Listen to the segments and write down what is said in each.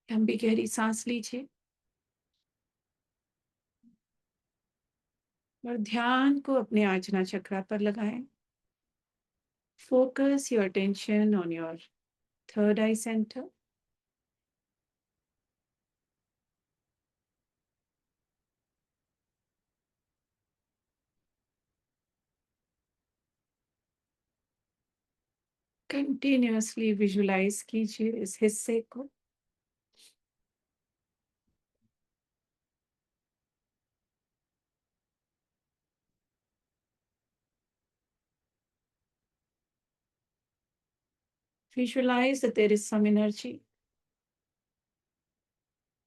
लंबी गहरी सांस लीजिए और ध्यान को अपने आजना चक्रा पर लगाएं। Focus your attention on your third eye center. Continuously visualize कीजिए इस हिस्से को। Visualize that there is some energy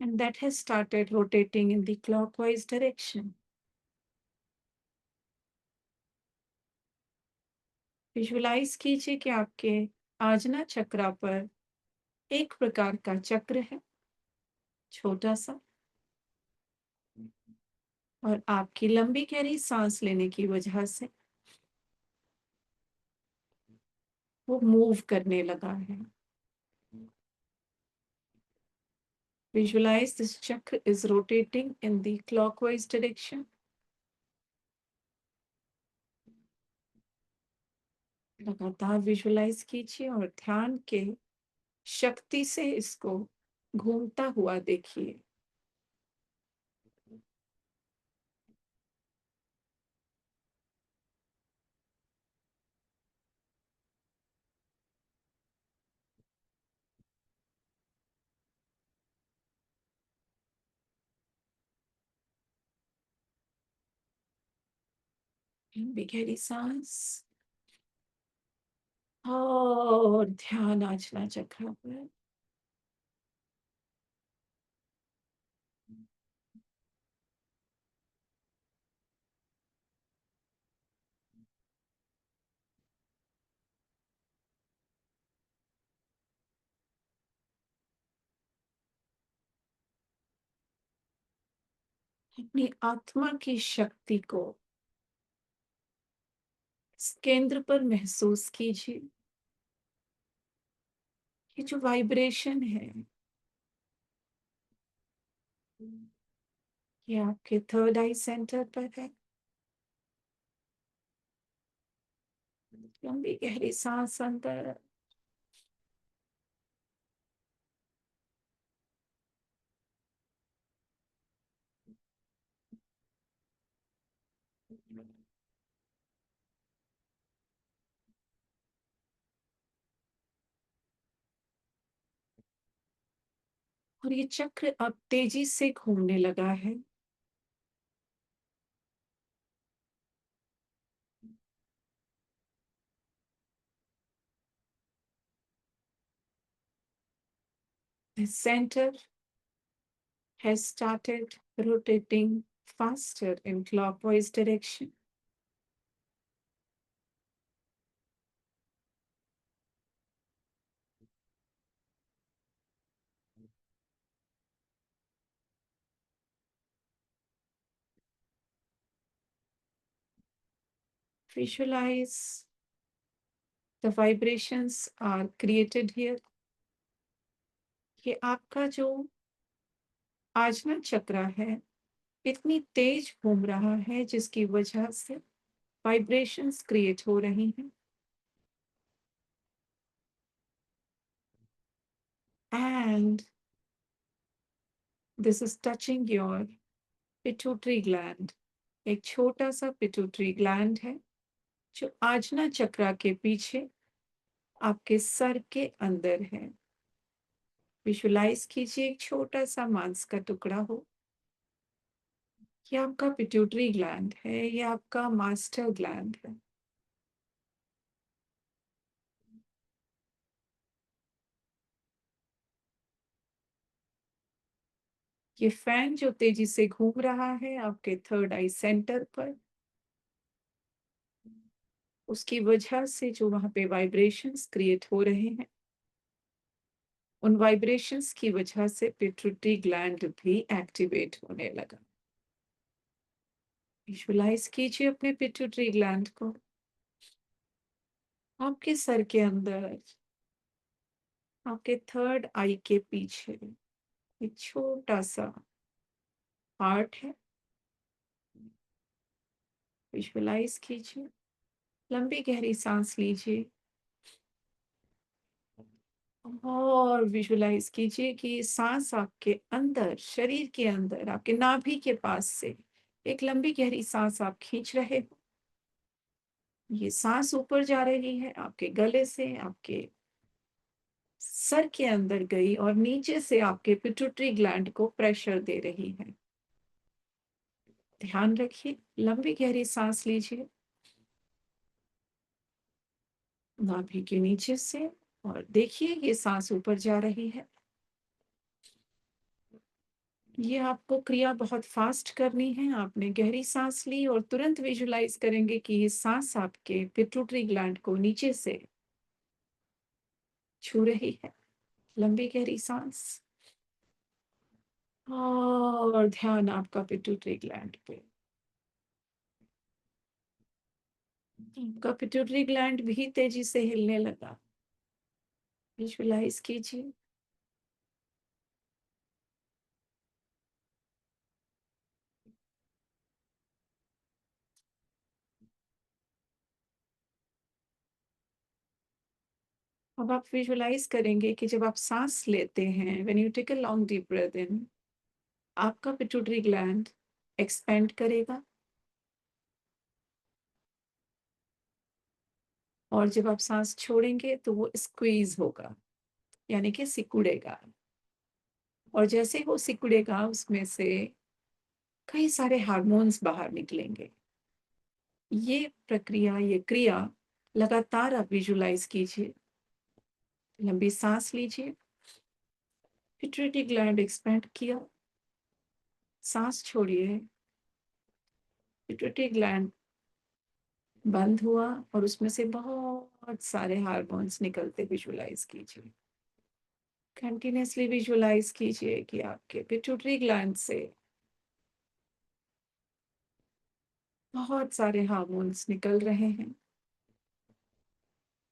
and that has started rotating in the clockwise direction. Visualize कीजिए कि आपके आजना चक्रा पर एक प्रकार का चक्र है, छोटा सा, और आपकी लंबी गहरी सांस लेने की वजह से वो मूव करने लगा है। Visualize this chakra is rotating in the clockwise direction. लगातार विजुलाइज कीजिए और ध्यान के शक्ति से इसको घूमता हुआ देखिए। लंबी गहरी सांस और ध्यान आजना चक्र पर। अपनी आत्मा की शक्ति को इस केंद्र पर महसूस कीजिए। ये जो वाइब्रेशन है, ये आपके थर्ड आई सेंटर पर है। लंबी गहरी सांस अंदर और ये चक्र अब तेजी से घूमने लगा है। The center has started rotating faster in clockwise direction. Visualize the vibrations are created here. ये आपका जो आजना चक्र है इतनी तेज घूम रहा है जिसकी वजह से वाइब्रेशंस क्रिएट हो रही हैं। And this is touching your pituitary gland. एक छोटा सा पिट्यूटरी ग्लैंड है जो आजना चक्रा के पीछे आपके सर के अंदर है। विजुलाइज कीजिए एक छोटा सा मांस का टुकड़ा हो। ये आपका पिट्यूटरी ग्लैंड है, ये आपका मास्टर ग्लैंड है। ये फैन जो तेजी से घूम रहा है आपके थर्ड आई सेंटर पर, उसकी वजह से जो वहां पे वाइब्रेशंस क्रिएट हो रहे हैं, उन वाइब्रेशंस की वजह से पिट्यूटरी ग्लैंड भी एक्टिवेट होने लगा। विजुलाइज कीजिए अपने पिट्यूटरी ग्लैंड को आपके सर के अंदर, आपके थर्ड आई के पीछे। एक छोटा-सा हार्ट है, विजुअलाइज़ कीजिए। लंबी गहरी साँस लीजिए और विजुअलाइज़ कीजिए कि साँस आपके अंदर, शरीर के अंदर, आपके नाभि के पास से एक लंबी गहरी साँस आप खींच रहे हो। ये साँस ऊपर जा रही है, आपके गले से आपके सर के अंदर गई और नीचे से आपके पिट्यूटरी ग्लैंड को प्रेशर दे रही है। ध्यान रखिए, लंबी गहरी साँस लीजिए नाभि के नीचे से और देखिए ये साँस ऊपर जा रही है। ये आपको क्रिया बहुत फास्ट करनी है। आपने गहरी साँस ली और तुरंत विजुअलाइज़ करेंगे कि ये साँस आपके पिट्यूटरी ग्लैंड को नीचे से छू रही है। लंबी गहरी साँस और ध्यान आपका पिट्यूटरी ग्लैंड पे। आपका पिट्यूटरी ग्लैंड भी तेज़ी से हिलने लगा। विजुअलाइज़ कीजिए। अब आप विजुअलाइज़ करेंगे कि जब आप साँस लेते हैं, when you take a long deep breath in, आपका पिट्यूटरी ग्लैंड एक्सपैंड करेगा और जब आप साँस छोड़ेंगे तो वो स्क्वीज़ होगा, यानी कि सिकुड़ेगा और जैसे वो सिकुड़ेगा उसमें से कई सारे हार्मोन्स बाहर निकलेंगे। ये प्रक्रिया, ये क्रिया लगातार आप विजुअलाइज़ कीजिए। लंबी साँस लीजिए, पिट्यूटरी ग्लैंड एक्सपैंड किया, साँस छोड़िए, पिट्यूटरी ग्लैंड बंद हुआ और उसमें से बहुत सारे हार्मोन्स निकलते विजुअलाइज़ कीजिए। कंटीन्यूअसली विजुअलाइज़ कीजिए कि आपके पिट्यूटरी ग्लैंड से बहुत सारे हार्मोन्स निकल रहे हैं।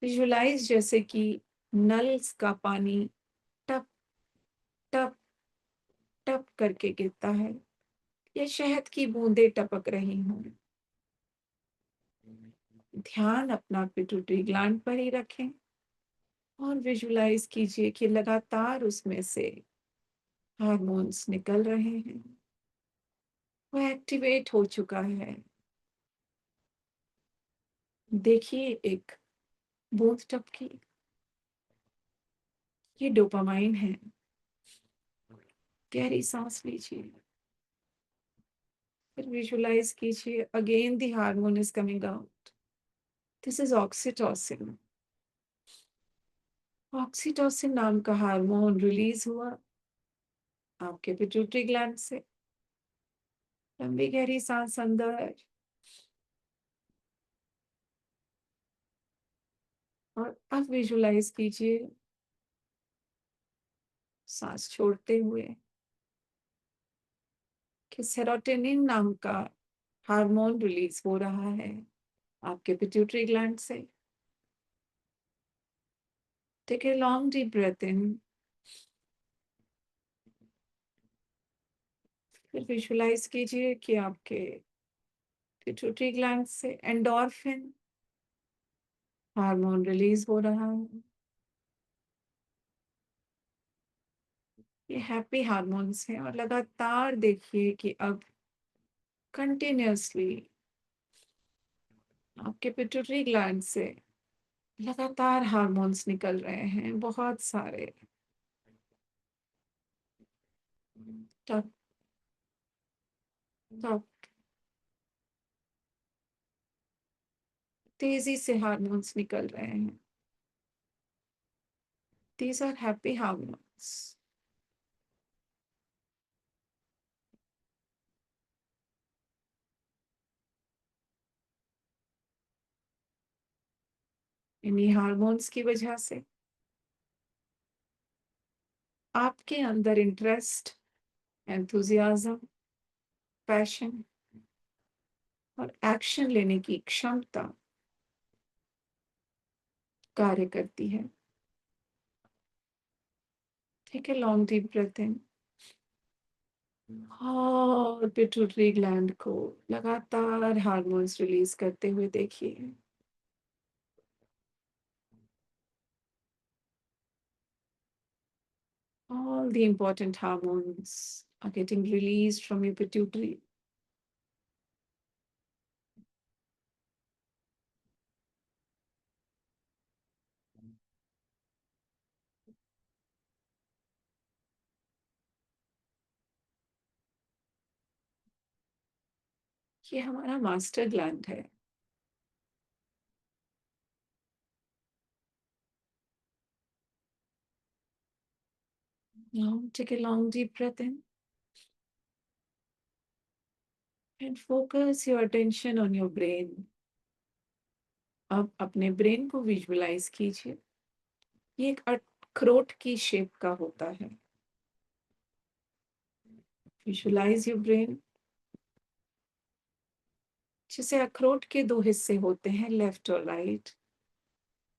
विजुअलाइज़ जैसे कि नल का पानी टप, टप, टप करके गिरता है या शहद की बूंदें टपक रही हों। ध्यान अपना पिट्यूटरी ग्लैंड पर ही रखें और विजुअलाइज़ कीजिए कि लगातार उसमें से हार्मोन्स निकल रहे हैं। वो एक्टिवेट हो चुका है। देखिए एक बूंद टपकी, ये डोपामाइन है। गहरी सांस लीजिए, फिर विजुअलाइज कीजिए again the hormone is coming out. This is oxytocin. Oxytocin नाम का हार्मोन रिलीज हुआ आपके पिट्यूटरी ग्लैंड से। लंबी गहरी सांस अंदर और अब विजुअलाइज कीजिए सांस छोड़ते हुए कि सेरोटोनिन नाम का हार्मोन रिलीज हो रहा है आपके पिट्यूटरी ग्लैंड से। Take a long deep breath in, फिर विजुअलाइज कीजिए कि आपके पिट्यूटरी ग्लैंड से एंडोर्फिन हार्मोन रिलीज हो रहा है। ये हैप्पी हार्मोन्स हैं और लगातार देखिए कि अब कंटिन्यूअसली आपके पिट्यूटरी ग्लैंड से लगातार हार्मोन्स निकल रहे हैं बहुत सारे। टप टप तेजी से हार्मोन्स निकल रहे हैं। These are happy hormones. इन्हीं हार्मोन्स की वजह से आपके अंदर इंटरेस्ट, एंथुजियाज्म, पैशन और एक्शन लेने की क्षमता कार्य करती है। ठीक है, लॉन्ग डीप ब्रेथ इन, और पिट्यूटरी ग्लैंड को लगातार हार्मोन्स रिलीज करते हुए देखिए। All the important hormones are getting released from your pituitary. ये हमारा मास्टर ग्लैंड है। Now take a long deep breath in and focus your attention on your brain. अब अपने ब्रेन को विजुअलाइज कीजिए। ये एक अखरोट की शेप का होता है। Visualize your brain. जैसे अखरोट के दो हिस्से होते हैं, लेफ्ट और राइट,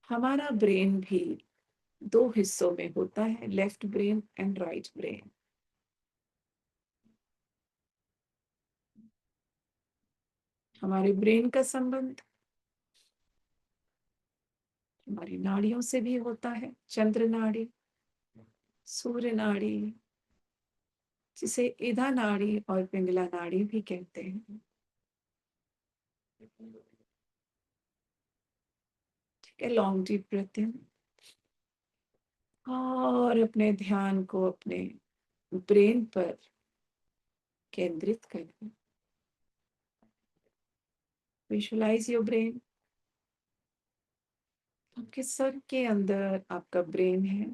हमारा ब्रेन भी दो हिस्सों में होता है, left brain and right brain. हमारे ब्रेन का संबंध हमारी नाड़ियों से भी होता है, चंद्र नाड़ी, सूर्य नाड़ी, जिसे इधा नाड़ी और पिंगला नाड़ी भी कहते हैं। ठीक है, लॉन्ग डीप ब्रेथ इन और अपने ध्यान को अपने ब्रेन पर केंद्रित करें। Visualize your brain. आपके सर के अंदर आपका ब्रेन है।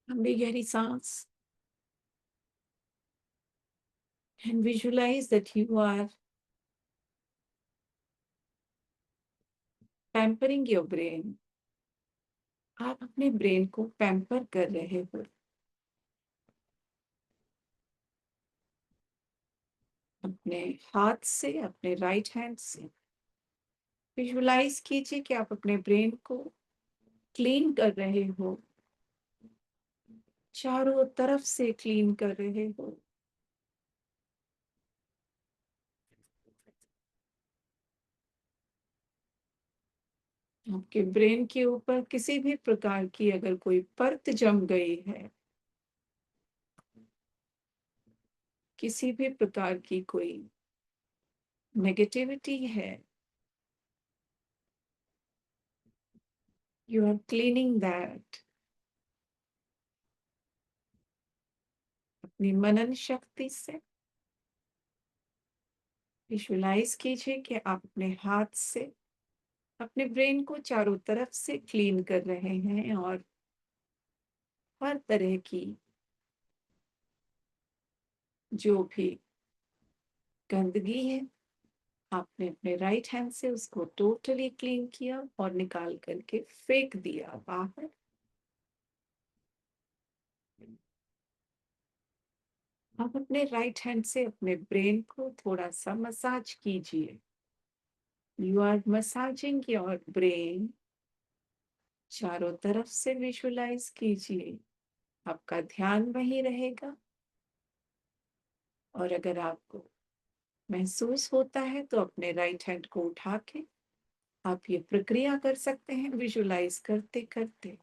लंबी गहरी सांस and visualize that you are pampering your brain. आप अपने ब्रेन को पैम्पर कर रहे हो। अपने हाथ से, अपने राइट हैंड से विजुअलाइज कीजिए कि आप अपने ब्रेन को क्लीन कर रहे हो, चारों तरफ से क्लीन कर रहे हो। आपके ब्रेन के ऊपर किसी भी प्रकार की अगर कोई परत जम गई है, किसी भी प्रकार की कोई नेगेटिविटी है, यू आर क्लीनिंग दैट। अपनी मनन शक्ति से विजुअलाइज कीजिए कि आप अपने हाथ से अपने ब्रेन को चारों तरफ से क्लीन कर रहे हैं और हर तरह की जो भी गंदगी है, आपने अपने राइट हैंड से उसको टोटली क्लीन किया और निकाल करके फेंक दिया बाहर। आप अपने राइट हैंड से अपने ब्रेन को थोड़ा सा मसाज कीजिए। You are massaging your brain. चारों तरफ से विजुअलाइज कीजिए। आपका ध्यान वहीं रहेगा और अगर आपको महसूस होता है तो अपने राइट हैंड को उठा के आप ये प्रक्रिया कर सकते हैं। विजुअलाइज करते करते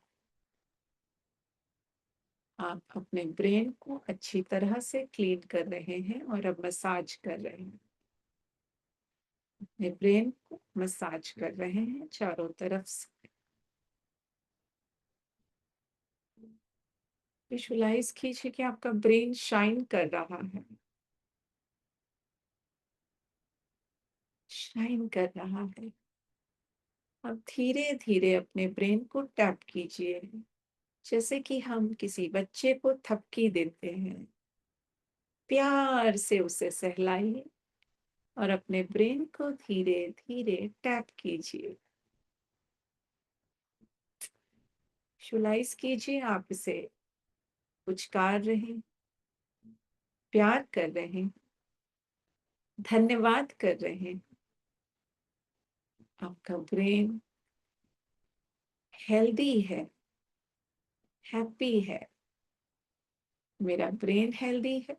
आप अपने ब्रेन को अच्छी तरह से क्लीन कर रहे हैं और अब मसाज कर रहे हैं। अपने ब्रेन को मसाज कर रहे हैं चारों तरफ से। विजुअलाइज कीजिए कि आपका ब्रेन शाइन कर रहा है, शाइन कर रहा है। अब धीरे धीरे अपने ब्रेन को टैप कीजिए। जैसे कि हम किसी बच्चे को थपकी देते हैं, प्यार से उसे सहलाइए और अपने ब्रेन को धीरे-धीरे टैप कीजिए। विजुअलाइज़ कीजिए आप इसे पुचकार रहे हैं, प्यार कर रहे हैं, धन्यवाद कर रहे हैं। आपका ब्रेन हेल्दी है, हैप्पी है। मेरा ब्रेन हेल्दी है,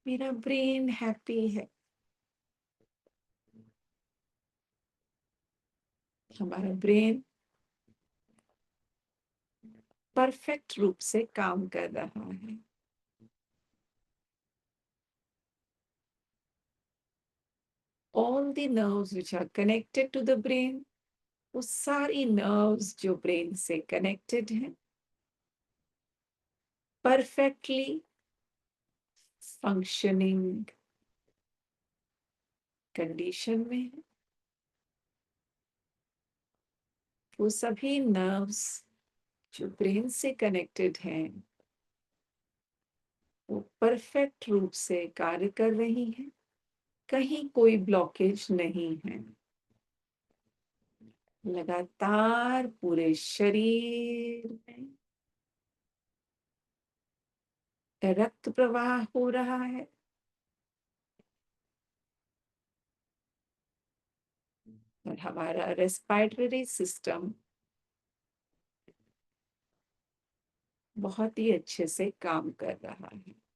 मेरा ब्रेन हैप्पी है। हमारा ब्रेन परफेक्ट रूप से काम कर रहा है। All the nerves which are connected to the brain, वो सारी नर्व्स जो ब्रेन से कनेक्टेड हैं, परफेक्टली फंक्शनिंग कंडीशन में है। वो सभी नर्व्स जो ब्रेन से कनेक्टेड हैं, वो परफेक्ट रूप से कार्य कर रही हैं। कहीं कोई ब्लॉकेज नहीं है। लगातार पूरे शरीर में रक्त प्रवाह हो रहा है। और हमारा रेस्पिरेटरी सिस्टम बहुत ही अच्छे से काम कर रहा है।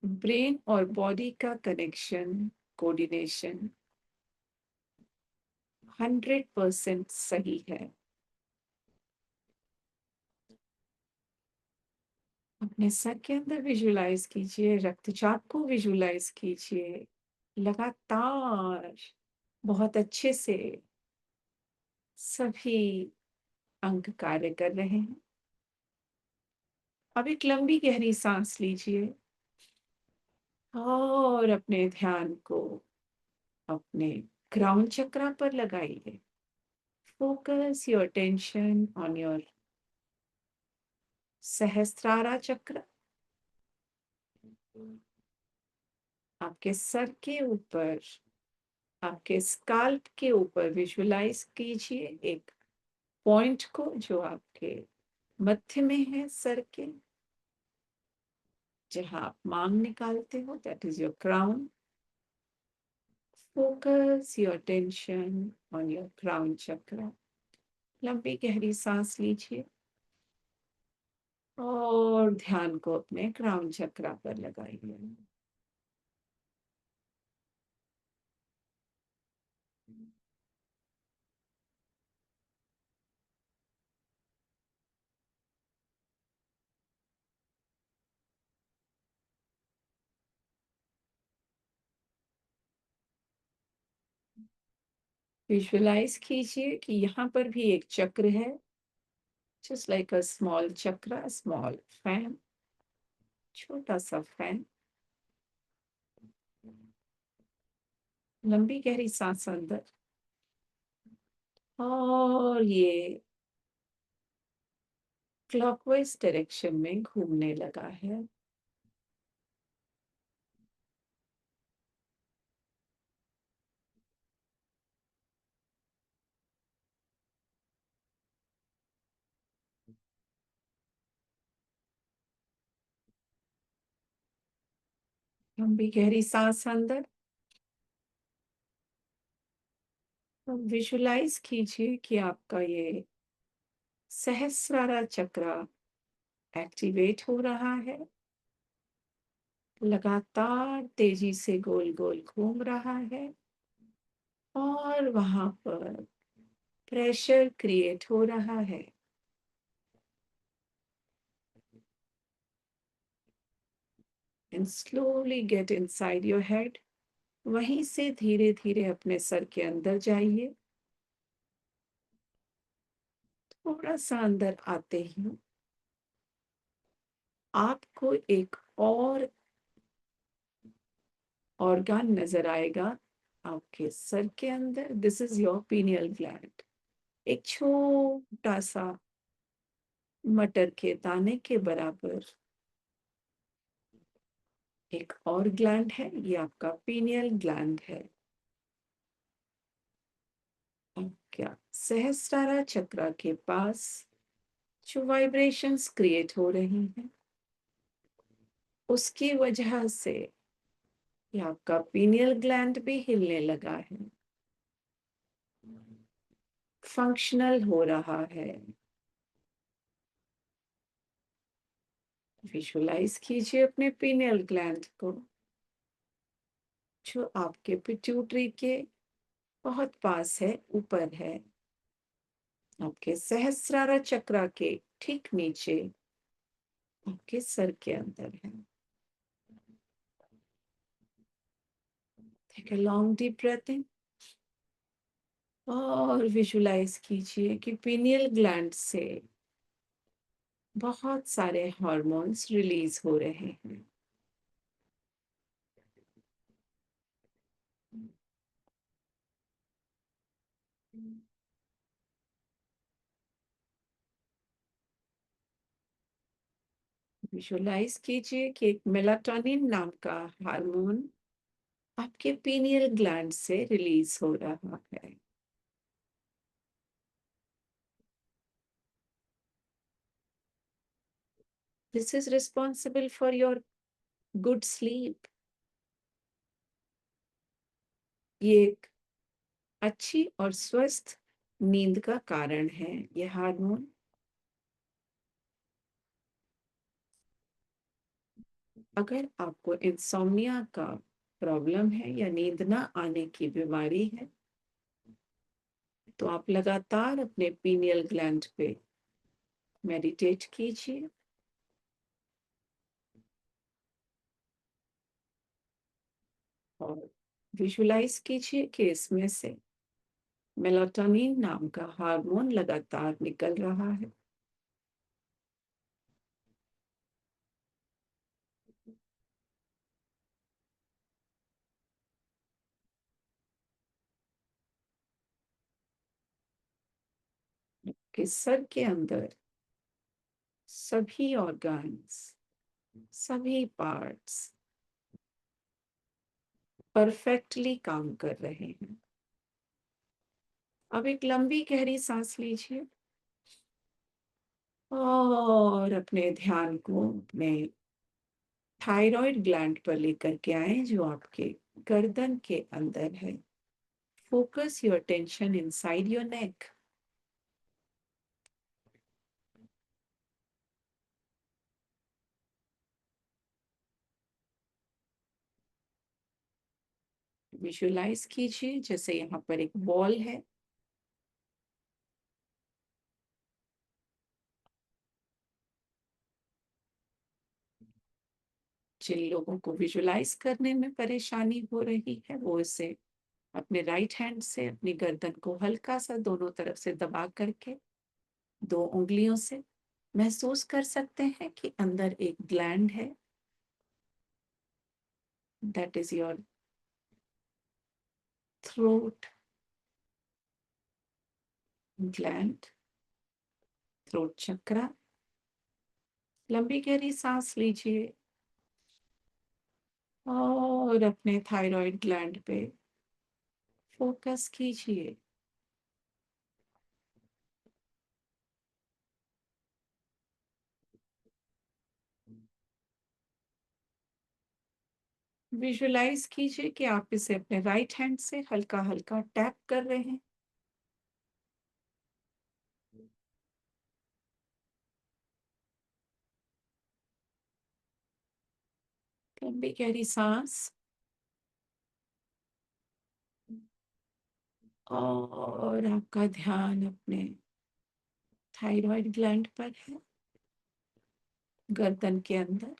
ब्रेन और बॉडी का कनेक्शन, कोऑर्डिनेशन 100% सही है। अपने सर के अंदर विजुलाइज कीजिए, रक्तचाप को विजुलाइज कीजिए। लगातार बहुत अच्छे से सभी अंग कार्य कर रहे हैं। अब एक लंबी गहरी सांस लीजिए और अपने ध्यान को अपने क्राउन चक्रा पर लगाइए। Focus your attention on your Sahasrara chakra. आपके सर के ऊपर, आपके स्काल्प के ऊपर विजुलाइज कीजिए एक पॉइंट को जो आपके मध्य में है सर के, जहां आप मांग निकालते हो, that is your crown. Focus your attention on your crown चक्र। लंबी गहरी सांस लीजिए और ध्यान को अपने क्राउन चक्रा पर लगाइए। विजुअलाइज कीजिए कि यहाँ पर भी एक चक्र है, जस्ट लाइक अ स्मॉल चक्र, स्मॉल फैन, छोटा सा फैन। लंबी गहरी सांस अंदर और ये क्लॉकवाइज डायरेक्शन में घूमने लगा है। लंबी गहरी सांस अंदर। विजुलाइज कीजिए कि आपका ये सहस्रारा चक्र एक्टिवेट हो रहा है, लगातार तेजी से गोल गोल घूम रहा है और वहां पर प्रेशर क्रिएट हो रहा है। And slowly get inside your head. वहीं से धीरे धीरे अपने सर के अंदर जाइए। थोड़ा सा अंदर आते ही आपको एक और ऑर्गन नजर आएगा आपके सर के अंदर, this is your pineal gland. एक छोटा सा मटर के दाने के बराबर एक और ग्लैंड है, ये आपका पीनियल ग्लैंड है। अब क्या सहस्त्रारा चक्र के पास जो वाइब्रेशंस क्रिएट हो रही हैं, उसकी वजह से ये आपका पीनियल ग्लैंड भी हिलने लगा है, फंक्शनल हो रहा है। विजुलाइज कीजिए अपने पीनियल ग्लैंड को, जो आपके पिट्यूटरी के बहुत पास है, ऊपर है, आपके सहस्रारा चक्र के ठीक नीचे, आपके सर के अंदर है। Take a long deep breath in और विजुलाइज कीजिए कि पीनियल ग्लैंड से बहुत सारे हार्मोन्स रिलीज हो रहे हैं। विजुलाइज कीजिए कि एक मेलाटोनिन नाम का हार्मोन आपके पीनियल ग्लैंड से रिलीज हो रहा है। This is responsible for your good sleep. ये एक अच्छी और स्वस्थ नींद का कारण है, ये हार्मोन। अगर आपको इंसोम्निया का प्रॉब्लम है या नींद ना आने की बीमारी है, तो आप लगातार अपने पीनियल ग्लैंड पे मेडिटेट कीजिए और विजुलाइज कीजिए कि इसमें से मेलाटोनिन नाम का हार्मोन लगातार निकल रहा है। कि सर के अंदर सभी ऑर्गन्स, सभी पार्ट्स परफेक्टली काम कर रहे हैं। अब एक लंबी गहरी सांस लीजिए और अपने ध्यान को अपने थायराइड ग्लैंड पर लेकर के आए, जो आपके गर्दन के अंदर है। Focus your tension inside your neck. Visualize कीजिए जैसे यहाँ पर एक बॉल है, जिन लोगों को विजुलाइज करने में परेशानी हो रही है, वो इसे अपने राइट हैंड से अपनी गर्दन को हल्का सा दोनों तरफ से दबा करके दो उंगलियों से महसूस कर सकते हैं कि अंदर एक ग्लैंड है, that is your throat gland, throat chakra. लंबी गहरी सांस लीजिए और अपने थायराइड ग्लैंड पे फोकस कीजिए। विजुलाइज कीजिए कि आप इसे अपने राइट हैंड से हल्का हल्का टैप कर रहे हैं। लंबी गहरी सांस और आपका ध्यान अपने थायराइड ग्लैंड पर है, गर्दन के अंदर।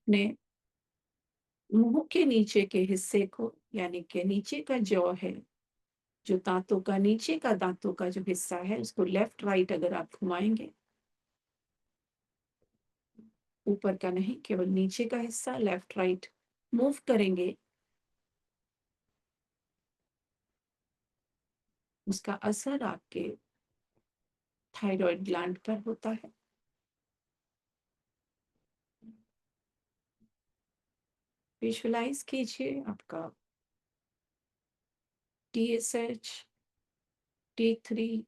अपने मुंह के नीचे के हिस्से को, यानी कि नीचे का जॉ है, जो दांतों का नीचे का दांतों का जो हिस्सा है, उसको लेफ्ट राइट अगर आप घुमाएंगे, ऊपर का नहीं, केवल नीचे का हिस्सा लेफ्ट राइट मूव करेंगे, उसका असर आपके थायराइड ग्लैंड पर होता है। विजुलाइज कीजिए आपका TSH, T3,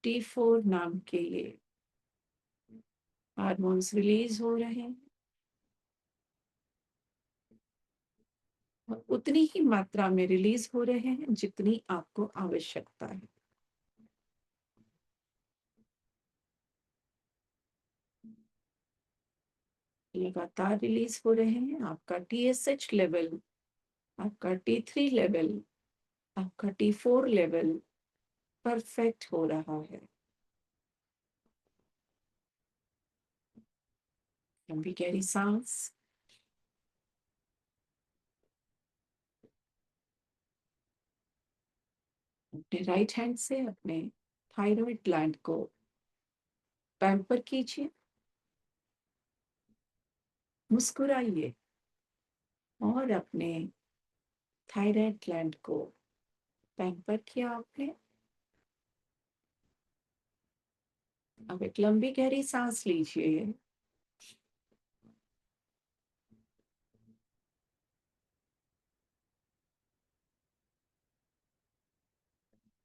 T4 नाम के ये हार्मोन्स रिलीज हो रहे हैं, और उतनी ही मात्रा में रिलीज हो रहे हैं जितनी आपको आवश्यकता है। लगातार रिलीज हो रहे हैं। आपका TSH लेवल, आपका T3 लेवल, आपका T4 लेवल परफेक्ट हो रहा है। लंबी गहरी सांस। अपने राइट हैंड से अपने थायराइड ग्लैंड को पैम्पर कीजिए, मुस्कुराइए और अपने थायराइड ग्लैंड को पैम्पर किया आपने। अब एक लंबी गहरी सांस लीजिए,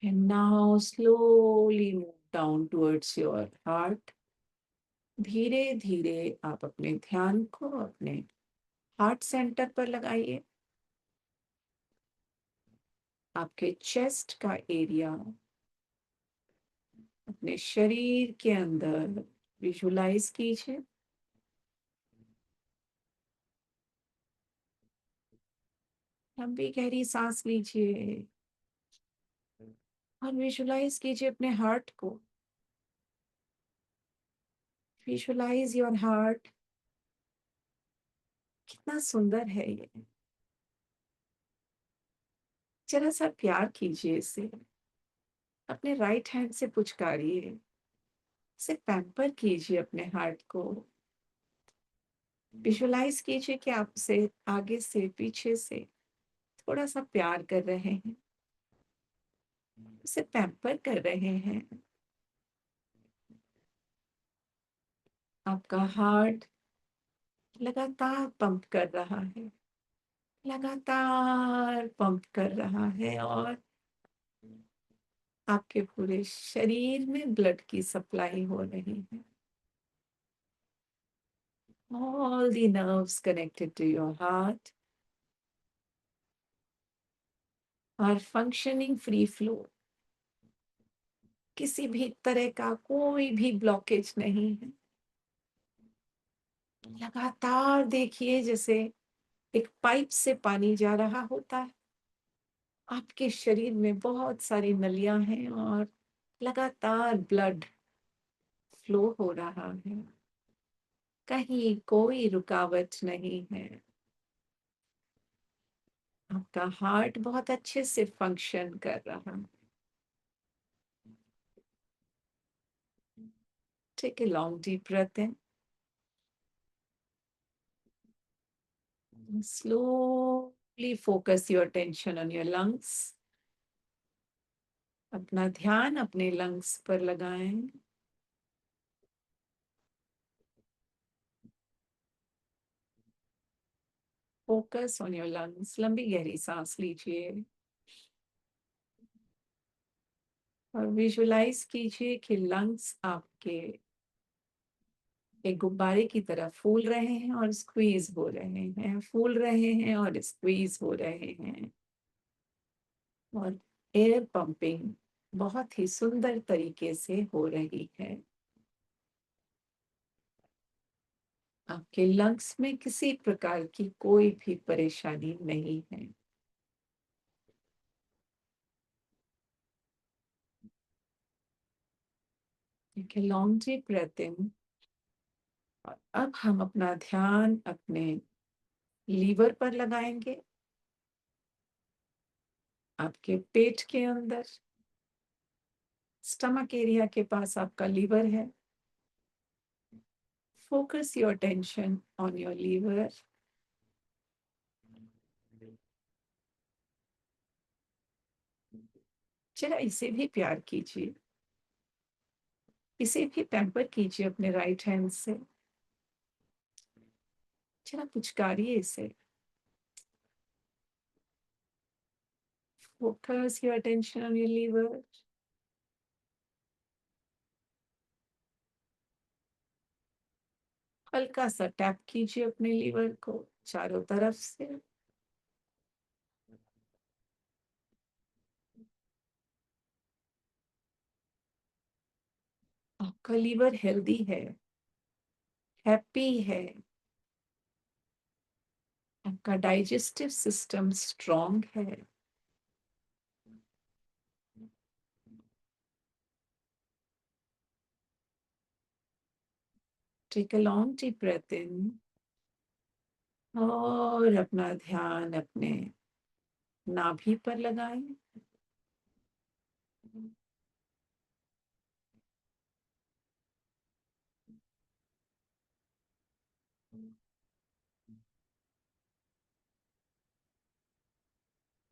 and now slowly move down towards your heart। धीरे धीरे आप अपने ध्यान को अपने हार्ट सेंटर पर लगाइए। आपके चेस्ट का एरिया अपने शरीर के अंदर विजुलाइज कीजिए। लंबी गहरी सांस लीजिए और विजुलाइज कीजिए अपने हार्ट को। Visualize your heart. कितना सुंदर है ये। जरा सा प्यार कीजिए इसे, अपने राइट हैंड से पुचकारिए, इसे पैम्पर कीजिए अपने हार्ट को। विजुलाइज कीजिए कि आप उसे आगे से पीछे से थोड़ा सा प्यार कर रहे हैं, उसे पैम्पर कर रहे हैं। आपका हार्ट लगातार पंप कर रहा है, लगातार पंप कर रहा है, और आपके पूरे शरीर में ब्लड की सप्लाई हो रही है। All the nerves connected to your heart are functioning free flow। किसी भी तरह का कोई भी ब्लॉकेज नहीं है। लगातार देखिए जैसे एक पाइप से पानी जा रहा होता है। आपके शरीर में बहुत सारी नलियां हैं और लगातार ब्लड फ्लो हो रहा है। कहीं कोई रुकावट नहीं है। आपका हार्ट बहुत अच्छे से फंक्शन कर रहा है। Take a long deep breath in। Slowly focus your attention on your lungs। अपना ध्यान अपने लंग्स पर लगाएं। Focus on your lungs. लंबी गहरी सांस लीजिए और विजुलाइज कीजिए कि लंग्स आपके एक गुब्बारे की तरह फूल रहे हैं और स्क्वीज हो रहे हैं, फूल रहे हैं और स्क्वीज हो रहे हैं, और एयर पंपिंग बहुत ही सुंदर तरीके से हो रही है। आपके लंग्स में किसी प्रकार की कोई भी परेशानी नहीं है। Take a long deep breath in और अब हम अपना ध्यान अपने लीवर पर लगाएंगे, आपके पेट के अंदर, स्टमक एरिया के पास आपका लीवर है। Focus your attention on your liver. जरा इसे भी प्यार कीजिए, इसे भी पैम्पर कीजिए अपने राइट हैंड से। जरा पुचकारिए इसे। Focus your attention on your liver. हल्का सा टैप कीजिए अपने लीवर को चारों तरफ से। आपका लीवर हेल्दी है, हैप्पी है, आपका डाइजेस्टिव सिस्टम स्ट्रांग है। Take a long deep breath in और अपना ध्यान अपने नाभि पर लगाएं।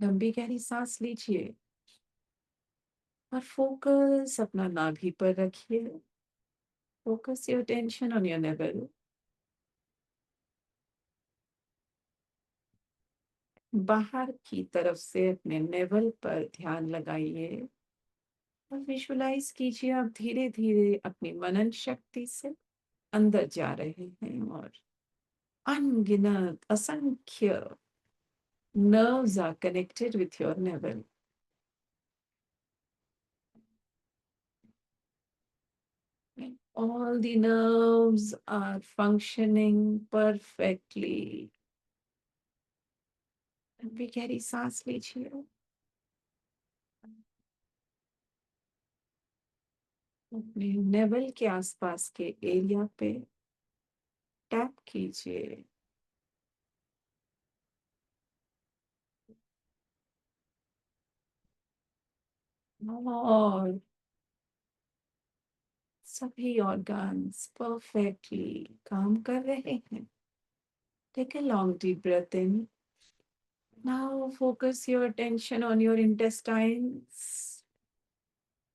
लंबी गहरी सांस लीजिए और फोकस अपना नाभि पर रखिए। Focus your tension on your naval. बाहर की तरफ से अपने नेवल पर ध्यान लगाइए और विजुलाइज कीजिए आप धीरे धीरे अपनी मनन शक्ति से अंदर जा रहे हैं और अनगिनत असंख्य nerves are connected with your navel. And all the nerves are functioning perfectly. भी गहरी सांस लीजिए, अपने नेवल के आसपास के एरिया पे टैप कीजिए। और सभी ऑर्गन्स परफेक्टली काम कर रहे हैं। Take a long deep breath in. Now focus your attention on your intestines.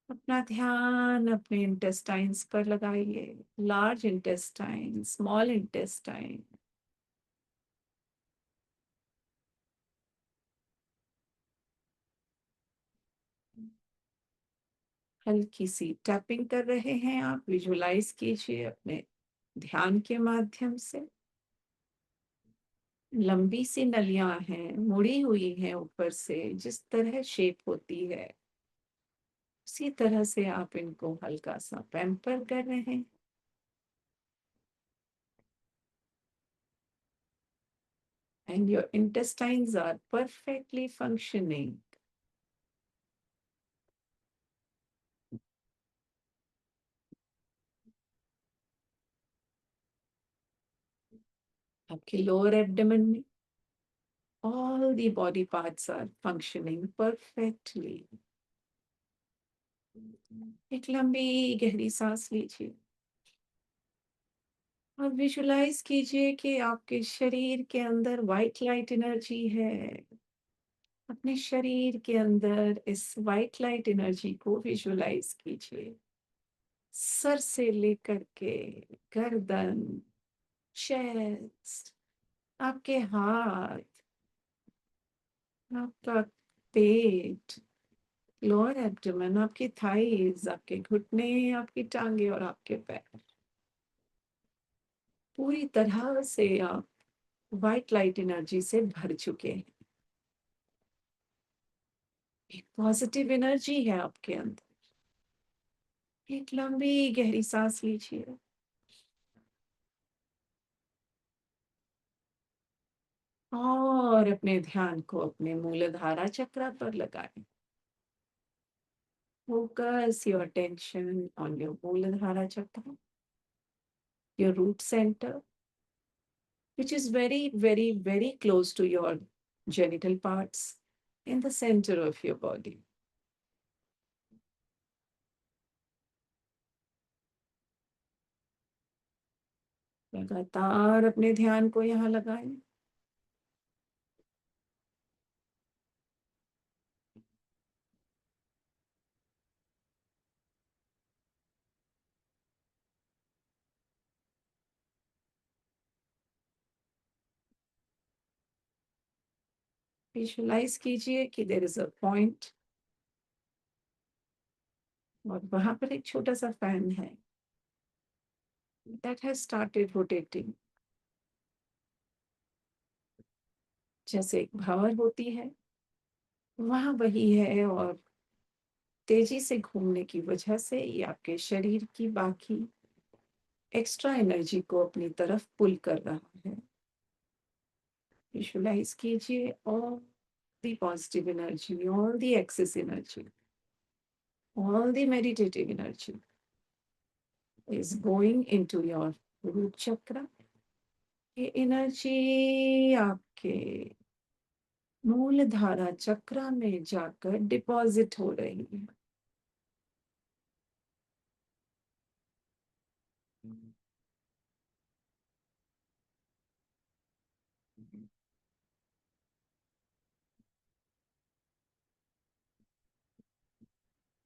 अपना ध्यान अपने इंटेस्टाइन्स पर लगाइए। Large intestine, small intestine. हल्की सी टैपिंग कर रहे हैं आप, विजुलाइज कीजिए अपने ध्यान के माध्यम से। लंबी सी नलियां हैं, मुड़ी हुई हैं ऊपर से, जिस तरह शेप होती है उसी तरह से आप इनको हल्का सा पैम्पर कर रहे हैं। And your intestines are perfectly functioning. आपके लोअर एब्डोमेन में all the body parts are functioning perfectly. एक लंबी गहरी सांस लीजिए और विजुलाइज कीजिए कि आपके शरीर के अंदर व्हाइट लाइट एनर्जी है। अपने शरीर के अंदर इस व्हाइट लाइट एनर्जी को विजुलाइज कीजिए। सर से लेकर के गर्दन, चेस्ट, आपके हाथ, आपका पेट, लोअर एब्डोमेन, आपकी थाइज, आपके घुटने, आपकी टांगे और आपके पैर, पूरी तरह से आप व्हाइट लाइट एनर्जी से भर चुके हैं। एक पॉजिटिव एनर्जी है आपके अंदर। एक लंबी गहरी सांस लीजिए और अपने ध्यान को अपने मूलाधारा चक्र पर लगाएं। Focus your attention on your Muladhara chakra. your root center, which is very, very, very close to your genital parts in the center of your body. लगातार अपने ध्यान को यहाँ लगाएं। विजुलाइज कीजिए कि देयर इज अ पॉइंट और वहां पर एक छोटा सा फैन है दैट हैज स्टार्टेड रोटेटिंग। जैसे एक भंवर होती है, वहां वही है, और तेजी से घूमने की वजह से ये आपके शरीर की बाकी एक्स्ट्रा एनर्जी को अपनी तरफ पुल कर रहा है। विजुलाइज कीजिए all the positive energy, all the excess energy, all the meditative energy is going into your root chakra. ये एनर्जी आपके मूलधारा चक्रा में जाकर डिपॉजिट हो रही है।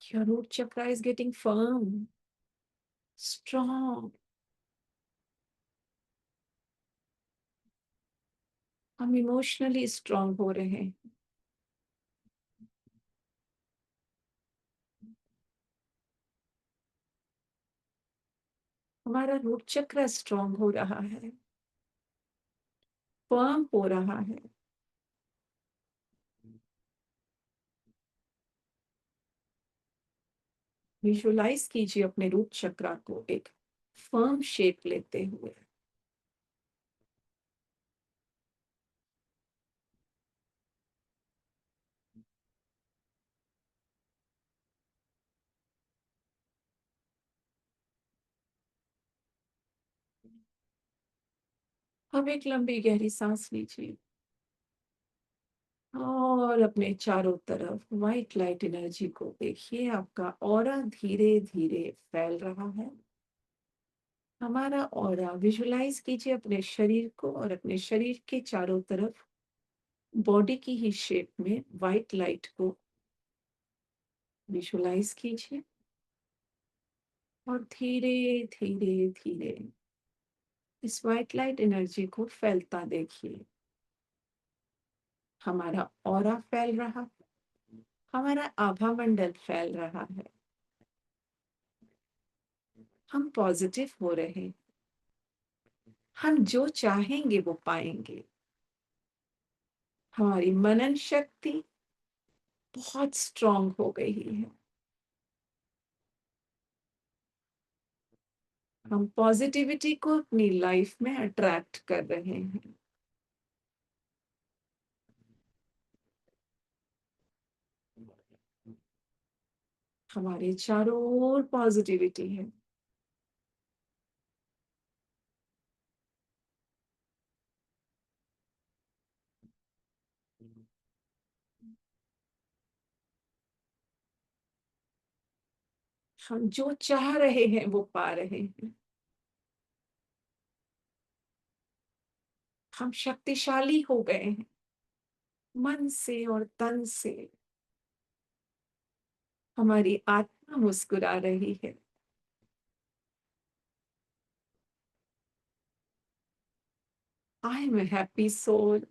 Your root chakra is getting firm, strong. हम इमोशनली स्ट्रांग हो रहे हैं। हमारा रूट चक्र स्ट्रांग हो रहा है, फर्म हो रहा है। विजुलाइज कीजिए अपने रूट चक्र को एक फर्म शेप लेते हुए। अब एक लंबी गहरी सांस लीजिए और अपने चारों तरफ व्हाइट लाइट एनर्जी को देखिए। आपका ऑरा धीरे धीरे फैल रहा है। हमारा ऑरा विजुलाइज कीजिए अपने शरीर को, और अपने शरीर के चारों तरफ बॉडी की ही शेप में व्हाइट लाइट को विजुलाइज कीजिए और धीरे धीरे धीरे इस व्हाइट लाइट एनर्जी को फैलता देखिए। हमारा ऑरा फैल रहा है, हमारा आभा मंडल फैल रहा है। हम पॉजिटिव हो रहे हैं। हम जो चाहेंगे वो पाएंगे। हमारी मनन शक्ति बहुत स्ट्रांग हो गई है। हम पॉजिटिविटी को अपनी लाइफ में अट्रैक्ट कर रहे हैं। हमारे चारों ओर पॉजिटिविटी है। हम जो चाह रहे हैं वो पा रहे हैं। हम शक्तिशाली हो गए हैं, मन से और तन से। हमारी आत्मा मुस्कुरा रही है। I am a happy soul.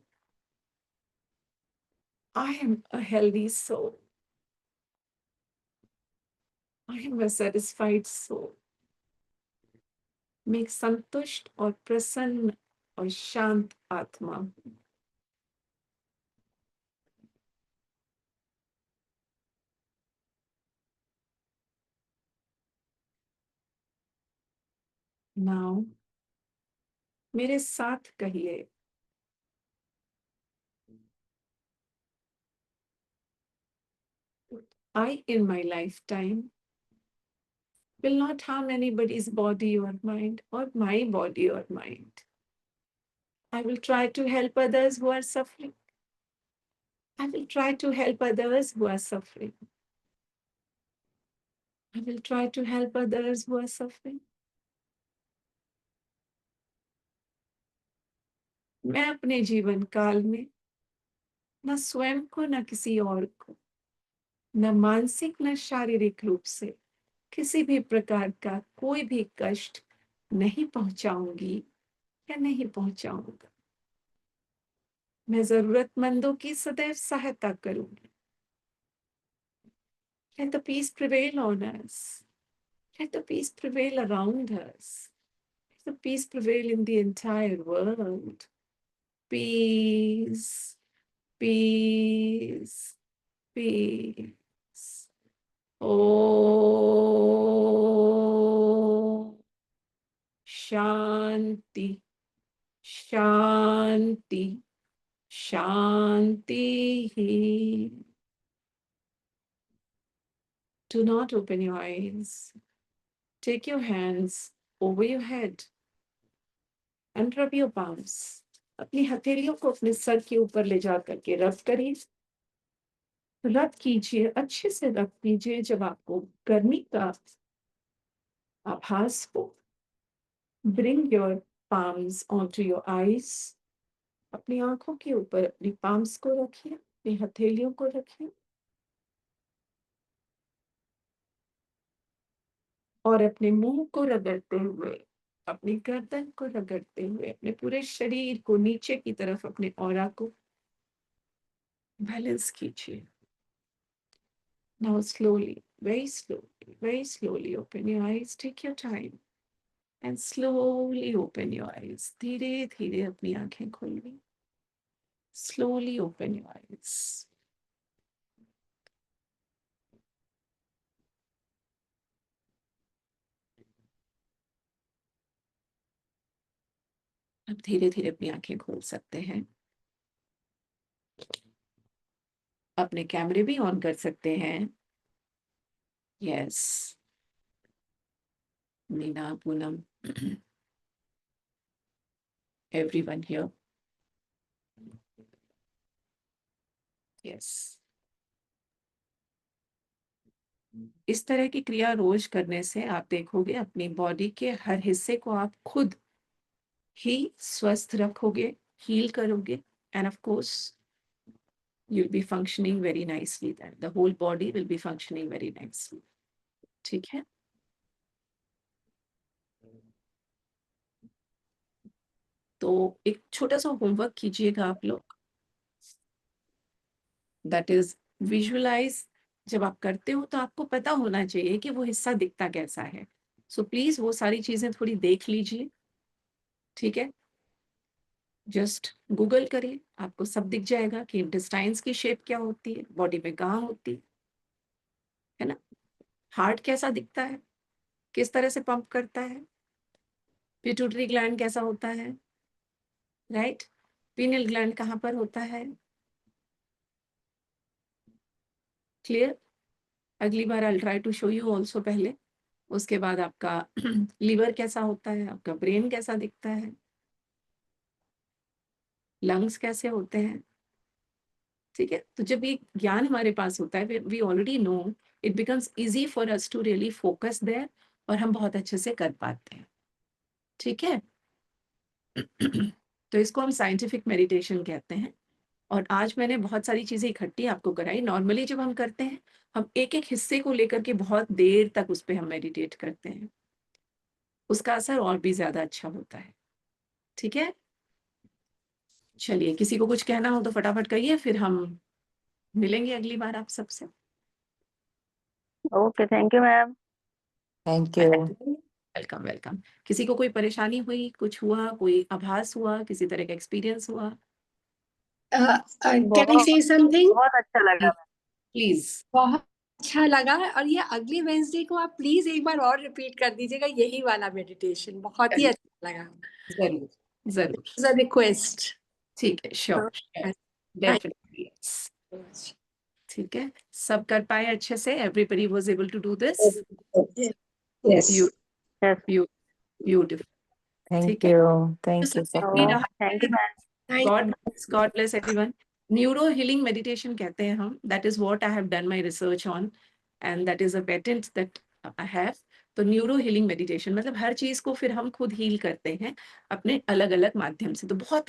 I am a healthy soul. I am a satisfied soul. मैं एक संतुष्ट और प्रसन्न और शांत आत्मा हूँ। Now, मेरे साथ कहिए, I in my lifetime will not harm anybody's body or mind, or my body or mind. I will try to help others who are suffering. I will try to help others who are suffering. I will try to help others who are suffering. मैं अपने जीवन काल में न स्वयं को न किसी और को, न मानसिक न शारीरिक रूप से किसी भी प्रकार का कोई भी कष्ट नहीं पहुंचाऊंगी या नहीं पहुंचाऊंगा। मैं जरूरतमंदों की सदैव सहायता करूंगी। Let the peace prevail on us. Let the peace prevail around us. Let the peace prevail in the entire world. Peace, peace, peace. Oh, Shanti, Shanti, Shanti. Do not open your eyes. Take your hands over your head and rub your palms. अपनी हथेलियों को अपने sir के ऊपर ले जा करके रब करिए। रब कीजिए, अच्छे से रब कीजिए। जब आपको गर्मी का आभास हो, bring your palms onto your eyes. अपनी आंखों के ऊपर अपनी palms को रखिए, अपनी हथेलियों को रखिए और अपने मुंह को रगड़ते हुए, अपनी गर्दन को रगड़ते हुए, अपने पूरे शरीर को नीचे की तरफ, अपने ऑरा को बैलेंस कीजिए। Now slowly, very slowly open your eyes. Take your time and slowly open your eyes. धीरे धीरे अपनी आंखें खोलिए। Slowly open your eyes. अब धीरे धीरे अपनी आंखें खोल सकते हैं। अपने कैमरे भी ऑन कर सकते हैं। Yes, Meena, Poonam, everyone here. Yes, इस तरह की क्रिया रोज करने से आप देखोगे अपनी बॉडी के हर हिस्से को आप खुद ही स्वस्थ रखोगे, हील करोगे, and of course you'll be functioning very nicely then. The whole body will be functioning very nicely. ठीक है? तो एक छोटा सा होमवर्क कीजिएगा आप लोग। That is visualize। जब आप करते हो तो आपको पता होना चाहिए कि वो हिस्सा दिखता कैसा है। So please वो सारी चीजें थोड़ी देख लीजिए। ठीक है? जस्ट गूगल करिए, आपको सब दिख जाएगा कि इंटेस्टाइन्स की शेप क्या होती है, बॉडी में कहाँ होती है ना? हार्ट कैसा दिखता है, किस तरह से पंप करता है, पिट्यूटरी ग्लैंड कैसा होता है, राइट? पीनियल ग्लैंड कहाँ पर होता है? क्लियर? अगली बार I try to show you also पहले। उसके बाद आपका लीवर कैसा होता है, आपका ब्रेन कैसा दिखता है, लंग्स कैसे होते हैं। ठीक है? तो जब ये ज्ञान हमारे पास होता है, we already know, it becomes easy for us to really focus there और हम बहुत अच्छे से कर पाते हैं। ठीक है? तो इसको हम साइंटिफिक मेडिटेशन कहते हैं। और आज मैंने बहुत सारी चीजें इकट्ठी आपको कराई। नॉर्मली जब हम करते हैं, हम एक एक हिस्से को लेकर के बहुत देर तक उस पर हम मेडिटेट करते हैं, उसका असर और भी ज्यादा अच्छा होता है। ठीक है? चलिए, किसी को कुछ कहना हो तो फटाफट कहिए, फिर हम मिलेंगे अगली बार आप सबसे। Okay, thank you ma'am. Thank you. Welcome welcome. किसी को कोई परेशानी हुई, कुछ हुआ, कोई आभास हुआ, किसी तरह का एक्सपीरियंस हुआ? कैन आई से समथिंग? बहुत अच्छा लगा मैम। प्लीज। बहुत अच्छा लगा। और ये अगली वेंसडे को आप प्लीज एक बार और रिपीट कर दीजिएगा, यही वाला मेडिटेशन बहुत ही अच्छा लगा। जरूर जरूर। रिक्वेस्ट। ठीक है, श्योर डेफिनेटली। ठीक है, सब कर पाए अच्छे से? Everybody was able to do this? Yes. Beautiful. Thank ठीक है, you. Thank you, सही Sapna. रहा। Thank you ma'am. Thank God bless everyone. Neuro healing meditation कहते हैं हम, that is what I have done my research on and that is a patent that I have. तो neuro healing meditation मतलब हर चीज को फिर हम खुद हील करते हैं अपने अलग अलग माध्यम से। तो बहुत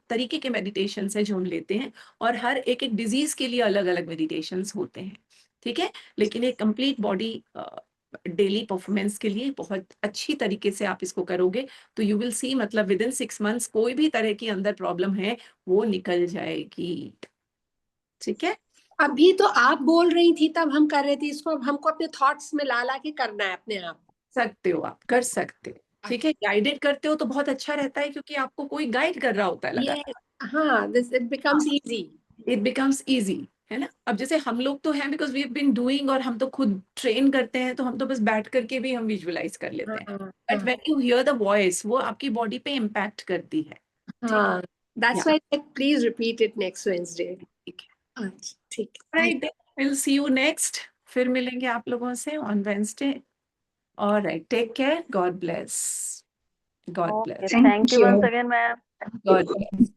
तरीके के मेडिटेशन है जो हम लेते हैं और हर एक एक डिजीज के लिए अलग अलग मेडिटेशन होते हैं, ठीक है। लेकिन एक कंप्लीट बॉडी डेली परफॉर्मेंस के लिए बहुत अच्छी तरीके से आप इसको करोगे तो यू विल सी, मतलब विद इन 6 मंथ्स कोई भी तरह की अंदर प्रॉब्लम है वो निकल जाएगी, ठीक है। अभी तो आप बोल रही थी तब हम कर रहे थे इसको, अब हमको अपने थॉट्स में ला ला के करना है अपने आप। सकते हो, आप कर सकते हो, ठीक है। गाइडेड करते हो तो बहुत अच्छा रहता है क्योंकि आपको कोई गाइड कर रहा होता है ये लगातार, हाँ, this it becomes easy. It becomes easy, है ना। अब जैसे हम लोग तो हैं because we have been doing और हम तो खुद ट्रेन करते हैं तो हम तो बस बैठ करके भी हम विजुअलाइज कर लेते हैं, but when you hear the voice वो आपकी बॉडी पे इम्पैक्ट करती है। हाँ, that's Yeah. Why please repeat it next Wednesday. ठीक अच्छा, ठीक है। Right, will see you next, फिर मिलेंगे आप लोगों से on Wednesday. Alright, take care, God bless, God bless, thank you once again ma'am. God bless.